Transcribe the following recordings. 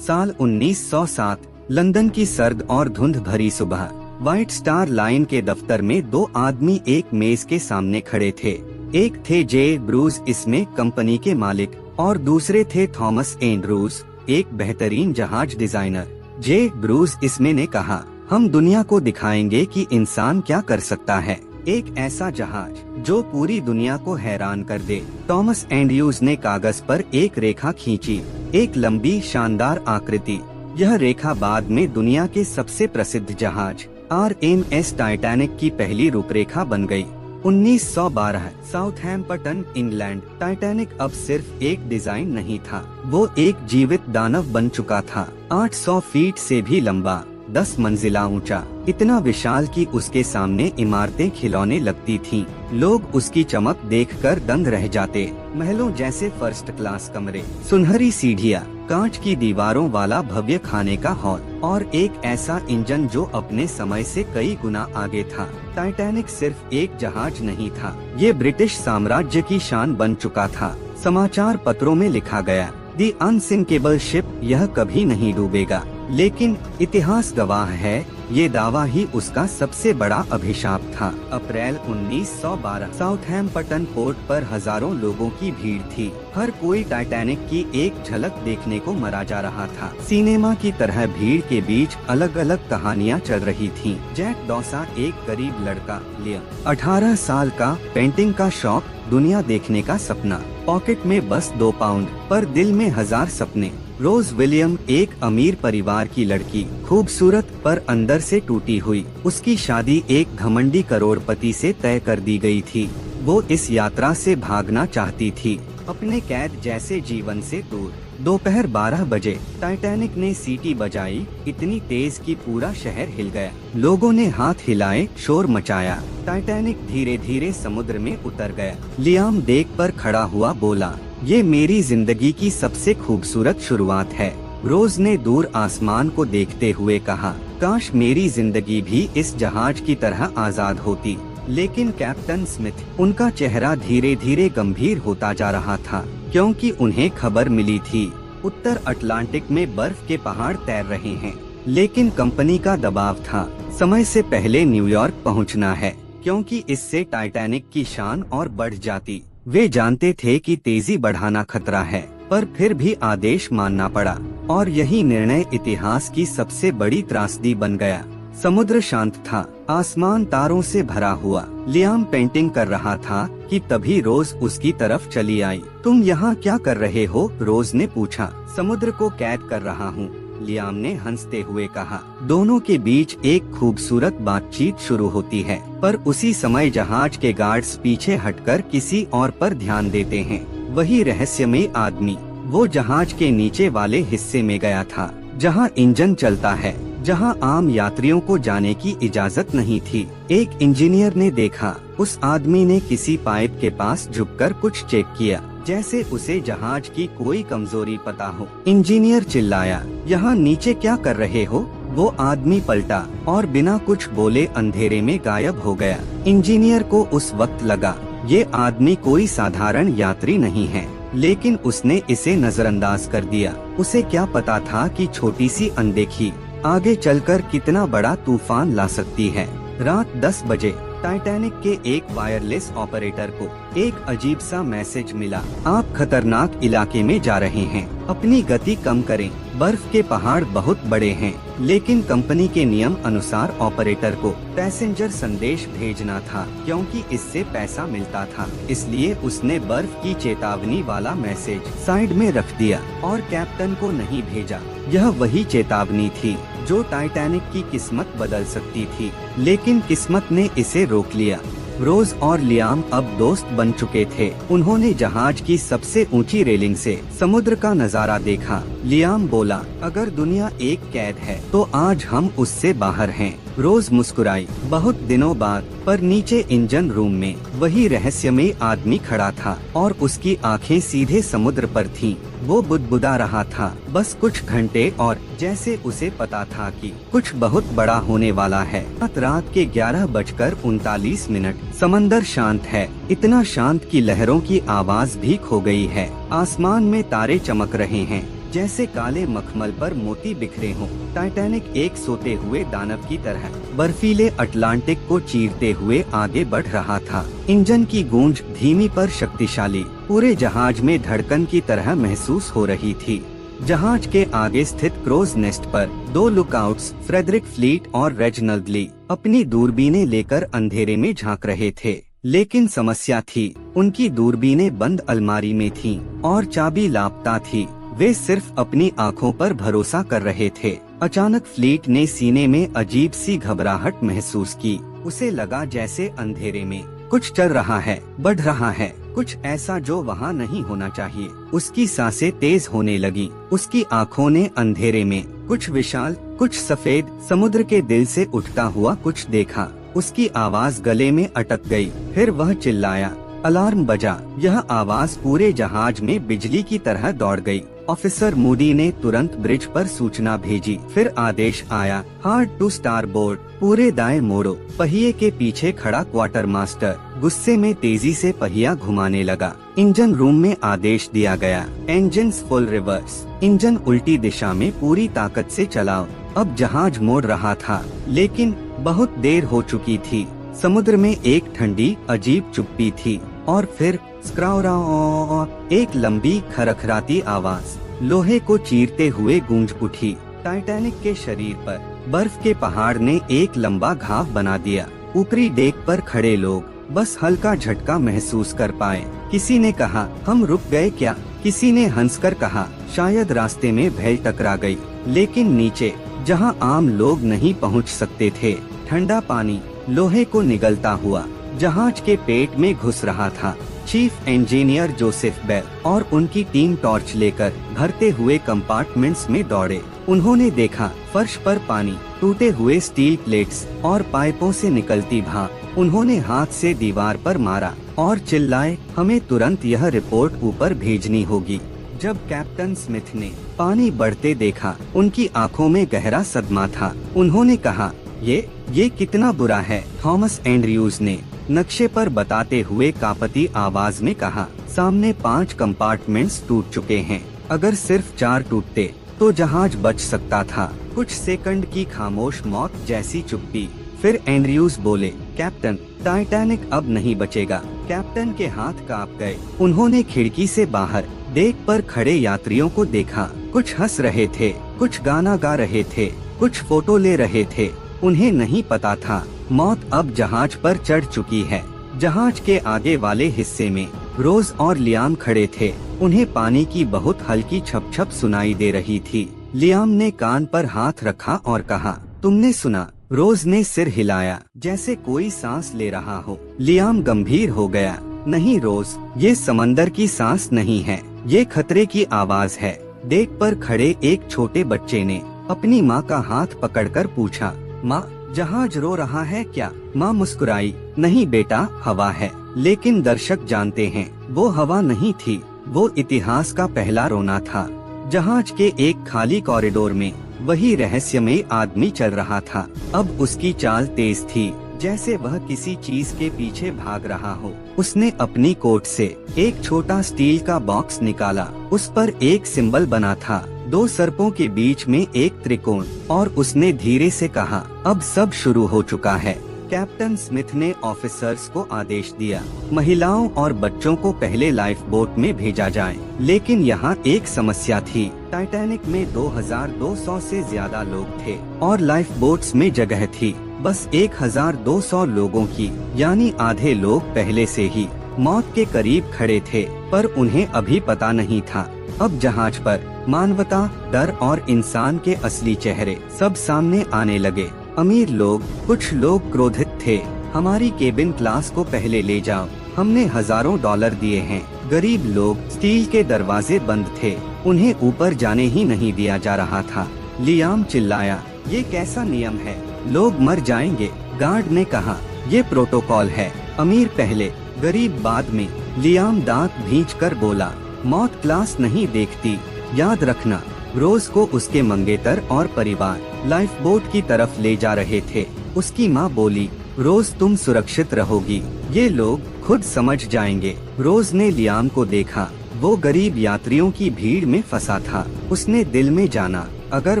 साल 1907, लंदन की सर्द और धुंध भरी सुबह। व्हाइट स्टार लाइन के दफ्तर में दो आदमी एक मेज के सामने खड़े थे। एक थे जे ब्रूस, इसमें कंपनी के मालिक, और दूसरे थे थॉमस एंड्रूज, एक बेहतरीन जहाज डिजाइनर। जे ब्रूस इसमें ने कहा, हम दुनिया को दिखाएंगे कि इंसान क्या कर सकता है, एक ऐसा जहाज जो पूरी दुनिया को हैरान कर दे। थॉमस एंड्रूज ने कागज पर एक रेखा खींची, एक लंबी शानदार आकृति। यह रेखा बाद में दुनिया के सबसे प्रसिद्ध जहाज RMS टाइटैनिक की पहली रूपरेखा बन गई। 1912, साउथहैम्पटन, इंग्लैंड। टाइटैनिक अब सिर्फ एक डिजाइन नहीं था, वो एक जीवित दानव बन चुका था। 800 फीट से भी लंबा, 10 मंजिला ऊंचा, इतना विशाल कि उसके सामने इमारतें खिलौने लगती थीं। लोग उसकी चमक देखकर दंग रह जाते। महलों जैसे फर्स्ट क्लास कमरे, सुनहरी सीढ़ियाँ, कांच की दीवारों वाला भव्य खाने का हॉल, और एक ऐसा इंजन जो अपने समय से कई गुना आगे था। टाइटैनिक सिर्फ एक जहाज नहीं था, ये ब्रिटिश साम्राज्य की शान बन चुका था। समाचार पत्रों में लिखा गया, दी अनसिंकेबल शिप, यह कभी नहीं डूबेगा। लेकिन इतिहास गवाह है, ये दावा ही उसका सबसे बड़ा अभिशाप था। अप्रैल 1912, साउथहैम्पटन पोर्ट पर हजारों लोगों की भीड़ थी। हर कोई टाइटैनिक की एक झलक देखने को मरा जा रहा था। सिनेमा की तरह भीड़ के बीच अलग अलग कहानियाँ चल रही थीं। जैक डॉसा, एक गरीब लड़का, लियम 18 साल का, पेंटिंग का शौक, दुनिया देखने का सपना, पॉकेट में बस 2 पाउंड, पर दिल में 1000 सपने। रोज विलियम, एक अमीर परिवार की लड़की, खूबसूरत पर अंदर से टूटी हुई। उसकी शादी एक घमंडी करोड़पति से तय कर दी गई थी। वो इस यात्रा से भागना चाहती थी, अपने कैद जैसे जीवन से दूर। दोपहर 12 बजे टाइटैनिक ने सीटी बजाई, इतनी तेज कि पूरा शहर हिल गया। लोगों ने हाथ हिलाए, शोर मचाया। टाइटैनिक धीरे धीरे समुद्र में उतर गया। लियाम देख पर खड़ा हुआ, बोला, ये मेरी जिंदगी की सबसे खूबसूरत शुरुआत है। रोज ने दूर आसमान को देखते हुए कहा, काश मेरी जिंदगी भी इस जहाज की तरह आजाद होती। लेकिन कैप्टन स्मिथ, उनका चेहरा धीरे धीरे गंभीर होता जा रहा था, क्योंकि उन्हें खबर मिली थी उत्तर अटलांटिक में बर्फ के पहाड़ तैर रहे हैं। लेकिन कंपनी का दबाव था, समय से पहले न्यूयॉर्क पहुंचना है, क्योंकि इससे टाइटैनिक की शान और बढ़ जाती। वे जानते थे कि तेजी बढ़ाना खतरा है, पर फिर भी आदेश मानना पड़ा, और यही निर्णय इतिहास की सबसे बड़ी त्रासदी बन गया। समुद्र शांत था, आसमान तारों से भरा हुआ। लियाम पेंटिंग कर रहा था कि तभी रोज उसकी तरफ चली आई। तुम यहाँ क्या कर रहे हो? रोज ने पूछा। समुद्र को कैद कर रहा हूँ, लियाम ने हंसते हुए कहा। दोनों के बीच एक खूबसूरत बातचीत शुरू होती है, पर उसी समय जहाज के गार्ड्स पीछे हटकर किसी और पर ध्यान देते हैं। वही रहस्यमय आदमी, वो जहाज के नीचे वाले हिस्से में गया था, जहाँ इंजन चलता है, जहां आम यात्रियों को जाने की इजाजत नहीं थी। एक इंजीनियर ने देखा, उस आदमी ने किसी पाइप के पास झुककर कुछ चेक किया, जैसे उसे जहाज की कोई कमजोरी पता हो। इंजीनियर चिल्लाया, यहाँ नीचे क्या कर रहे हो? वो आदमी पलटा और बिना कुछ बोले अंधेरे में गायब हो गया। इंजीनियर को उस वक्त लगा, ये आदमी कोई साधारण यात्री नहीं है, लेकिन उसने इसे नजरअंदाज कर दिया। उसे क्या पता था कि छोटी सी अनदेखी आगे चलकर कितना बड़ा तूफान ला सकती है। रात 10 बजे टाइटैनिक के एक वायरलेस ऑपरेटर को एक अजीब सा मैसेज मिला, आप खतरनाक इलाके में जा रहे हैं, अपनी गति कम करें, बर्फ के पहाड़ बहुत बड़े हैं। लेकिन कंपनी के नियम अनुसार ऑपरेटर को पैसेंजर संदेश भेजना था, क्योंकि इससे पैसा मिलता था। इसलिए उसने बर्फ की चेतावनी वाला मैसेज साइड में रख दिया और कैप्टन को नहीं भेजा। यह वही चेतावनी थी जो टाइटैनिक की किस्मत बदल सकती थी, लेकिन किस्मत ने इसे रोक लिया। रोज और लियाम अब दोस्त बन चुके थे। उन्होंने जहाज की सबसे ऊंची रेलिंग से समुद्र का नजारा देखा। लियाम बोला, अगर दुनिया एक कैद है तो आज हम उससे बाहर हैं। रोज मुस्कुराई, बहुत दिनों बाद, पर नीचे इंजन रूम में वही रहस्यमय आदमी खड़ा था और उसकी आंखें सीधे समुद्र पर थीं। वो बुदबुदा रहा था, बस कुछ घंटे और, जैसे उसे पता था कि कुछ बहुत बड़ा होने वाला है। रात के 11:39। समंदर शांत है, इतना शांत कि लहरों की आवाज भी खो गई है। आसमान में तारे चमक रहे हैं, जैसे काले मखमल पर मोती बिखरे हों। टाइटैनिक एक सोते हुए दानव की तरह बर्फीले अटलांटिक को चीरते हुए आगे बढ़ रहा था। इंजन की गूंज धीमी पर शक्तिशाली पूरे जहाज में धड़कन की तरह महसूस हो रही थी। जहाज के आगे स्थित क्रोज नेस्ट पर 2 लुकआउट्स फ्रेडरिक फ्लीट और रेजिनाल्ड ली अपनी दूरबीनें लेकर अंधेरे में झांक रहे थे। लेकिन समस्या थी, उनकी दूरबीनें बंद अलमारी में थीं और चाबी लापता थी। वे सिर्फ अपनी आंखों पर भरोसा कर रहे थे। अचानक फ्लीट ने सीने में अजीब सी घबराहट महसूस की। उसे लगा जैसे अंधेरे में कुछ चल रहा है, बढ़ रहा है, कुछ ऐसा जो वहाँ नहीं होना चाहिए। उसकी सांसें तेज होने लगी। उसकी आंखों ने अंधेरे में कुछ विशाल, कुछ सफेद, समुद्र के दिल से उठता हुआ कुछ देखा। उसकी आवाज गले में अटक गई। फिर वह चिल्लाया, अलार्म बजा। यह आवाज पूरे जहाज में बिजली की तरह दौड़ गई। ऑफिसर मूडी ने तुरंत ब्रिज पर सूचना भेजी। फिर आदेश आया, हार्ड टू स्टार बोर्ड, पूरे दाएं मोड़ो। पहिए के पीछे खड़ा क्वार्टर मास्टर गुस्से में तेजी से पहिया घुमाने लगा। इंजन रूम में आदेश दिया गया, इंजन्स फुल रिवर्स। इंजन उल्टी दिशा में पूरी ताकत से चलाओ। अब जहाज मोड़ रहा था, लेकिन बहुत देर हो चुकी थी। समुद्र में एक ठंडी अजीब चुप्पी थी और फिर स्क्राउराओ, एक लंबी खरखराती आवाज लोहे को चीरते हुए गूंज उठी। टाइटैनिक के शरीर पर बर्फ के पहाड़ ने एक लंबा घाव बना दिया। ऊपरी डेक पर खड़े लोग बस हल्का झटका महसूस कर पाए। किसी ने कहा, हम रुक गए क्या? किसी ने हंसकर कहा, शायद रास्ते में भेल टकरा गई। लेकिन नीचे, जहां आम लोग नहीं पहुंच सकते थे, ठंडा पानी लोहे को निगलता हुआ जहाज के पेट में घुस रहा था। चीफ इंजीनियर जोसेफ बेल और उनकी टीम टॉर्च लेकर भरते हुए कंपार्टमेंट्स में दौड़े। उन्होंने देखा फर्श पर पानी, टूटे हुए स्टील प्लेट्स और पाइपों से निकलती भाप। उन्होंने हाथ से दीवार पर मारा और चिल्लाए, हमें तुरंत यह रिपोर्ट ऊपर भेजनी होगी। जब कैप्टन स्मिथ ने पानी बढ़ते देखा, उनकी आंखों में गहरा सदमा था। उन्होंने कहा, ये कितना बुरा है। थॉमस एंड्रयूज ने नक्शे पर बताते हुए कांपती आवाज में कहा, सामने 5 कंपार्टमेंट्स टूट चुके हैं। अगर सिर्फ 4 टूटते तो जहाज बच सकता था। कुछ सेकंड की खामोश मौत जैसी चुप्पी। फिर एंड्रयूज बोले, कैप्टन, टाइटैनिक अब नहीं बचेगा। कैप्टन के हाथ कांप गए। उन्होंने खिड़की से बाहर डेक पर खड़े यात्रियों को देखा। कुछ हंस रहे थे, कुछ गाना गा रहे थे, कुछ फोटो ले रहे थे। उन्हें नहीं पता था, मौत अब जहाज पर चढ़ चुकी है। जहाज के आगे वाले हिस्से में रोज और लियाम खड़े थे। उन्हें पानी की बहुत हल्की छप छप सुनाई दे रही थी। लियाम ने कान पर हाथ रखा और कहा, तुमने सुना? रोज ने सिर हिलाया, जैसे कोई सांस ले रहा हो। लियाम गंभीर हो गया, नहीं रोज, ये समंदर की सांस नहीं है, ये खतरे की आवाज है। डेक पर खड़े एक छोटे बच्चे ने अपनी माँ का हाथ पकड़कर पूछा, माँ, जहाज रो रहा है क्या? माँ मुस्कुराई, नहीं बेटा, हवा है। लेकिन दर्शक जानते हैं, वो हवा नहीं थी, वो इतिहास का पहला रोना था। जहाज के एक खाली कॉरिडोर में वही रहस्यमय आदमी चल रहा था। अब उसकी चाल तेज थी, जैसे वह किसी चीज के पीछे भाग रहा हो। उसने अपनी कोट से एक छोटा स्टील का बॉक्स निकाला। उस पर एक सिंबल बना था, 2 सर्पों के बीच में एक त्रिकोण, और उसने धीरे से कहा, अब सब शुरू हो चुका है। कैप्टन स्मिथ ने ऑफिसर्स को आदेश दिया, महिलाओं और बच्चों को पहले लाइफ बोट में भेजा जाए। लेकिन यहाँ एक समस्या थी, टाइटैनिक में 2200 से ज्यादा लोग थे और लाइफ बोट्स में जगह थी बस 1200 लोगों की, यानी आधे लोग पहले से ही मौत के करीब खड़े थे, पर उन्हें अभी पता नहीं था। अब जहाज पर मानवता, डर और इंसान के असली चेहरे सब सामने आने लगे। अमीर लोग, कुछ लोग क्रोधित थे, हमारी केबिन क्लास को पहले ले जाओ, हमने हजारों डॉलर दिए हैं। गरीब लोग, स्टील के दरवाजे बंद थे, उन्हें ऊपर जाने ही नहीं दिया जा रहा था। लियाम चिल्लाया, ये कैसा नियम है, लोग मर जाएंगे। गार्ड ने कहा, ये प्रोटोकॉल है, अमीर पहले, गरीब बाद में। लियाम दांत भींचकर बोला, मौत क्लास नहीं देखती, याद रखना। रोज को उसके मंगेतर और परिवार लाइफ बोट की तरफ ले जा रहे थे। उसकी माँ बोली, रोज तुम सुरक्षित रहोगी, ये लोग खुद समझ जाएंगे। रोज ने लियाम को देखा, वो गरीब यात्रियों की भीड़ में फंसा था। उसने दिल में जाना, अगर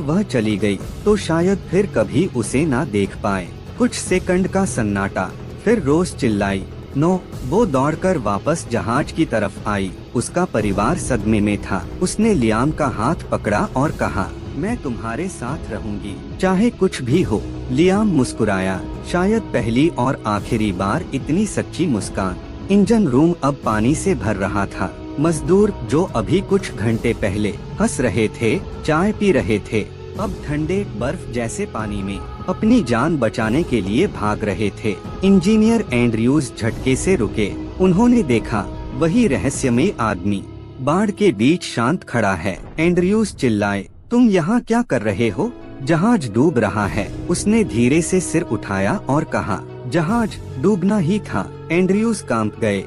वह चली गई तो शायद फिर कभी उसे ना देख पाए। कुछ सेकंड का सन्नाटा, फिर रोज चिल्लाई, नो। वो दौड़कर वापस जहाज की तरफ आई। उसका परिवार सदमे में था। उसने लियाम का हाथ पकड़ा और कहा, मैं तुम्हारे साथ रहूंगी, चाहे कुछ भी हो। लियाम मुस्कुराया, शायद पहली और आखिरी बार इतनी सच्ची मुस्कान। इंजन रूम अब पानी से भर रहा था। मजदूर जो अभी कुछ घंटे पहले हंस रहे थे, चाय पी रहे थे, अब ठंडे बर्फ जैसे पानी में अपनी जान बचाने के लिए भाग रहे थे। इंजीनियर एंड्रयूज झटके से रुके। उन्होंने देखा, वही रहस्यमय आदमी बाढ़ के बीच शांत खड़ा है। एंड्रयूज चिल्लाए, तुम यहाँ क्या कर रहे हो? जहाज डूब रहा है। उसने धीरे से सिर उठाया और कहा, जहाज डूबना ही था। एंड्रयूज कांप गए।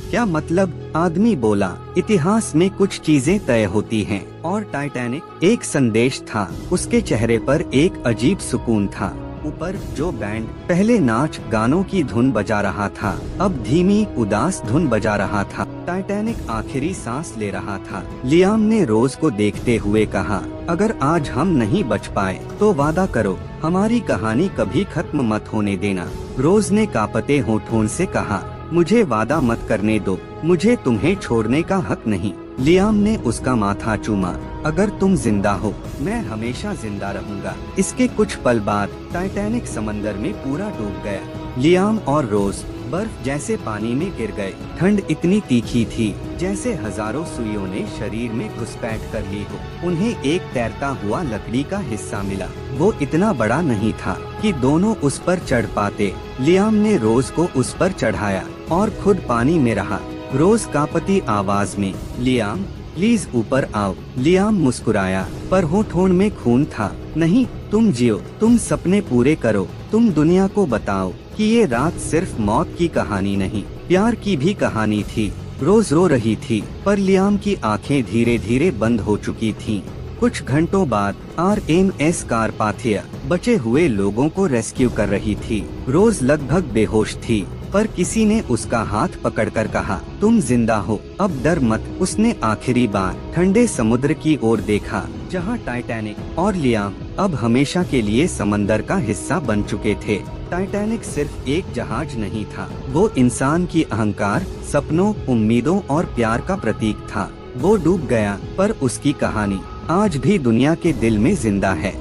क्या मतलब? आदमी बोला, इतिहास में कुछ चीजें तय होती हैं, और टाइटैनिक एक संदेश था। उसके चेहरे पर एक अजीब सुकून था। ऊपर जो बैंड पहले नाच गानों की धुन बजा रहा था, अब धीमी उदास धुन बजा रहा था। टाइटैनिक आखिरी सांस ले रहा था। लियाम ने रोज को देखते हुए कहा, अगर आज हम नहीं बच पाए तो वादा करो, हमारी कहानी कभी खत्म मत होने देना। रोज ने कांपते होठों से कहा, मुझे वादा मत करने दो, मुझे तुम्हें छोड़ने का हक नहीं। लियाम ने उसका माथा चूमा, अगर तुम जिंदा हो, मैं हमेशा जिंदा रहूंगा। इसके कुछ पल बाद टाइटैनिक समंदर में पूरा डूब गया। लियाम और रोज बर्फ जैसे पानी में गिर गए। ठंड इतनी तीखी थी जैसे हजारों सुइयों ने शरीर में घुसपैठ कर ली हो। उन्हें एक तैरता हुआ लकड़ी का हिस्सा मिला। वो इतना बड़ा नहीं था कि दोनों उस पर चढ़ पाते। लियाम ने रोज को उस पर चढ़ाया और खुद पानी में रहा। रोज कांपती आवाज में, लियाम प्लीज ऊपर आओ। लियाम मुस्कुराया, पर होठों में खून था। नहीं, तुम जियो, तुम सपने पूरे करो, तुम दुनिया को बताओ कि ये रात सिर्फ मौत की कहानी नहीं, प्यार की भी कहानी थी। रोज रो रही थी, पर लियाम की आंखें धीरे धीरे बंद हो चुकी थीं। कुछ घंटों बाद RMS कारपाथिया बचे हुए लोगों को रेस्क्यू कर रही थी। रोज लगभग बेहोश थी, पर किसी ने उसका हाथ पकड़कर कहा, तुम जिंदा हो, अब डर मत। उसने आखिरी बार ठंडे समुद्र की ओर देखा, जहां टाइटैनिक और लियाम अब हमेशा के लिए समंदर का हिस्सा बन चुके थे। टाइटैनिक सिर्फ एक जहाज नहीं था, वो इंसान की अहंकार, सपनों, उम्मीदों और प्यार का प्रतीक था। वो डूब गया, पर उसकी कहानी आज भी दुनिया के दिल में जिंदा है।